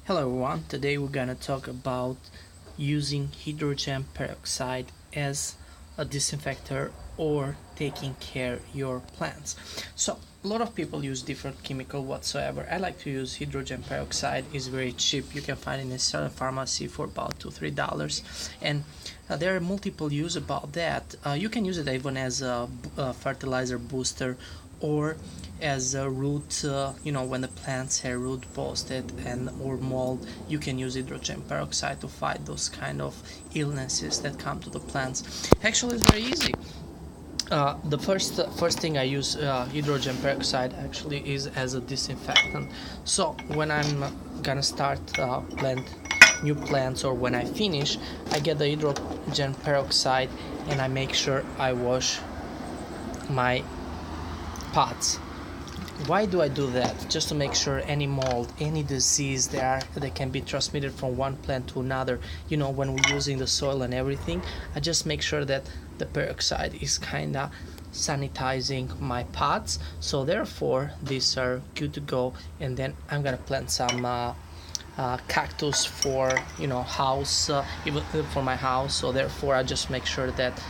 Hello everyone, today we're gonna talk about using hydrogen peroxide as a disinfector or taking care your plants. So a lot of people use different chemical whatsoever. I like to use hydrogen peroxide. It's very cheap. You can find it in a certain pharmacy for about $2-3, and there are multiple use about that. You can use it even as a fertilizer booster or as a root, when the plants have root posted and or mold, you can use hydrogen peroxide to fight those kind of illnesses that come to the plants. Actually, it's very easy. The first thing I use hydrogen peroxide actually is as a disinfectant. So when I'm gonna start plant new plants, or when I finish, I get the hydrogen peroxide and I make sure I wash my pots. Why do I do that? Just to make sure any mold, any disease that can be transmitted from one plant to another, when we're using the soil and everything, I just make sure that the peroxide is kinda sanitizing my pots. So therefore these are good to go, and then I'm gonna plant some cactus for house, even for my house. So therefore I just make sure that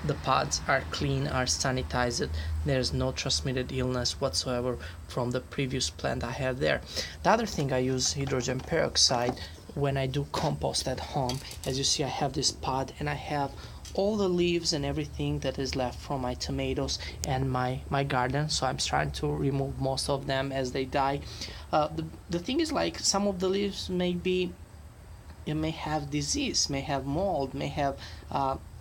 the pods are clean, are sanitized. There's no transmitted illness whatsoever from the previous plant I have there. The other thing, I use hydrogen peroxide when I do compost at home. As you see, I have this pot and I have all the leaves and everything that is left from my tomatoes and my garden. So I'm trying to remove most of them as they die. The thing is, like, some of the leaves may have disease, may have mold, may have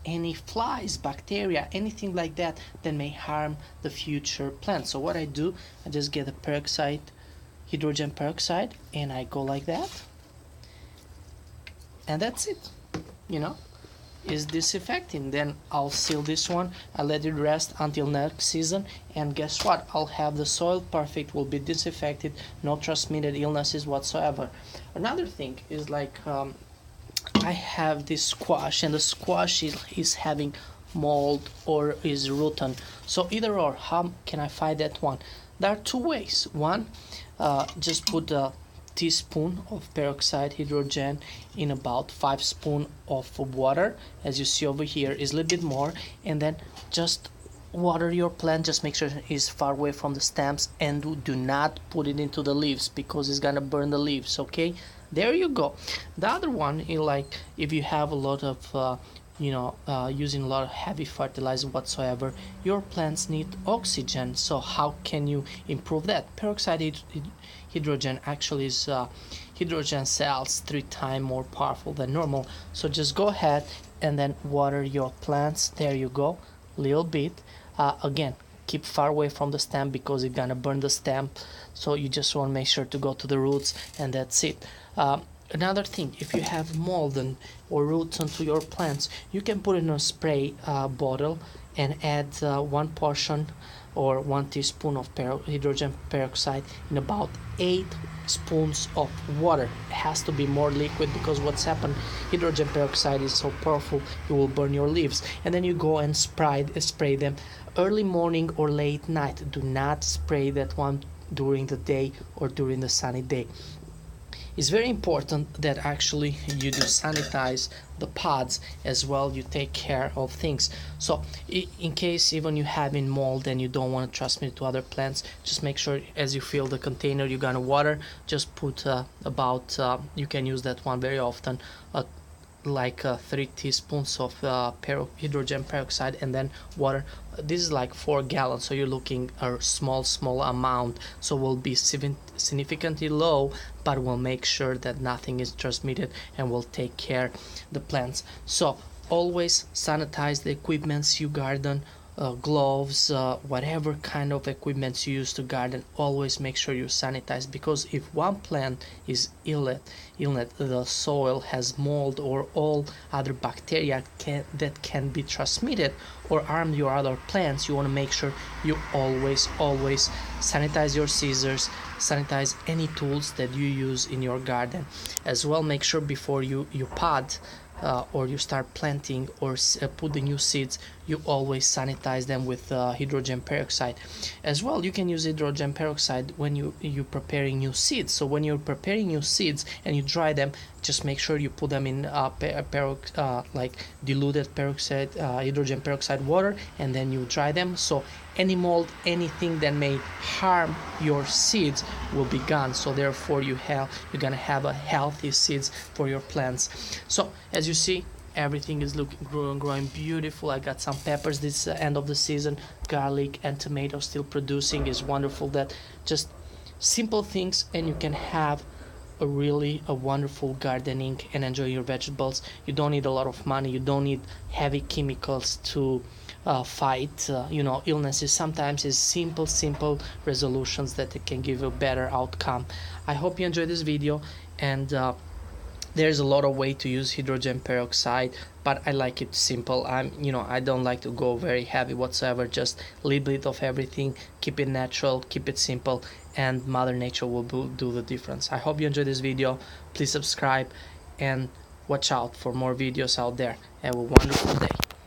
any flies, bacteria, anything like that may harm the future plant. So what I do, I just get a hydrogen peroxide, and I go like that, and that's it. Is disinfecting. Then I'll seal this one, I let it rest until next season, and guess what, I'll have the soil perfect, will be disinfected, no transmitted illnesses whatsoever. Another thing is, like, I have this squash, and the squash is having mold or is rotten. So either or, how can I fight that one? There are two ways. One, just put a teaspoon of peroxide hydrogen in about 5 spoons of water. As you see over here, is a little bit more, and then just water your plant. Just make sure it's far away from the stems, and do not put it into the leaves because it's gonna burn the leaves. Okay, there you go. The other one is, like, if you have a lot of using a lot of heavy fertilizer whatsoever, your plants need oxygen. So how can you improve that? Peroxide hydrogen actually is hydrogen cells 3 times more powerful than normal. So just go ahead and then water your plants. There you go, little bit. Again, keep far away from the stem because it's gonna burn the stem. So you just want to make sure to go to the roots, and that's it. Another thing, if you have mold or roots onto your plants, you can put in a spray bottle and add 1 portion or 1 teaspoon of hydrogen peroxide in about 8 spoons of water. It has to be more liquid because what's happened, hydrogen peroxide is so powerful, it will burn your leaves. And then you go and spray them early morning or late night. Do not spray that one during the day or during the sunny day. It's very important that actually you do sanitize the pods as well. You take care of things. So in case even you having mold and you don't want to transmit it to other plants, just make sure as you fill the container you're gonna water, just put you can use that one very often, like 3 teaspoons of hydrogen peroxide, and then water. This is like 4 gallons, so you're looking a small amount, so will be significantly low, but will make sure that nothing is transmitted and will take care the plants. So always sanitize the equipments you garden, gloves, whatever kind of equipment you use to garden. Always make sure you sanitize, because if one plant is ill, the soil has mold or all other bacteria that can be transmitted or harm your other plants. You want to make sure you always sanitize your scissors, sanitize any tools that you use in your garden as well. Make sure before you pot or you start planting or put the new seeds, you always sanitize them with hydrogen peroxide. As well, you can use hydrogen peroxide when you're preparing new seeds. So when you're preparing new seeds and you dry them, just make sure you put them in like diluted peroxide, hydrogen peroxide water, and then you dry them. So any mold, anything that may harm your seeds will be gone. So therefore you're gonna have a healthy seeds for your plants. So as you see, everything is growing beautiful. I got some peppers this end of the season, garlic and tomatoes still producing. Is wonderful that just simple things and you can have a wonderful gardening and enjoy your vegetables. You don't need a lot of money, you don't need heavy chemicals to fight illnesses. Sometimes it's simple resolutions that can give a better outcome. I hope you enjoyed this video, and there's a lot of way to use hydrogen peroxide, but I like it simple. I don't like to go very heavy whatsoever, just a little bit of everything. Keep it natural, keep it simple, and Mother Nature will do the difference. I hope you enjoyed this video. Please subscribe and watch out for more videos out there. Have a wonderful day.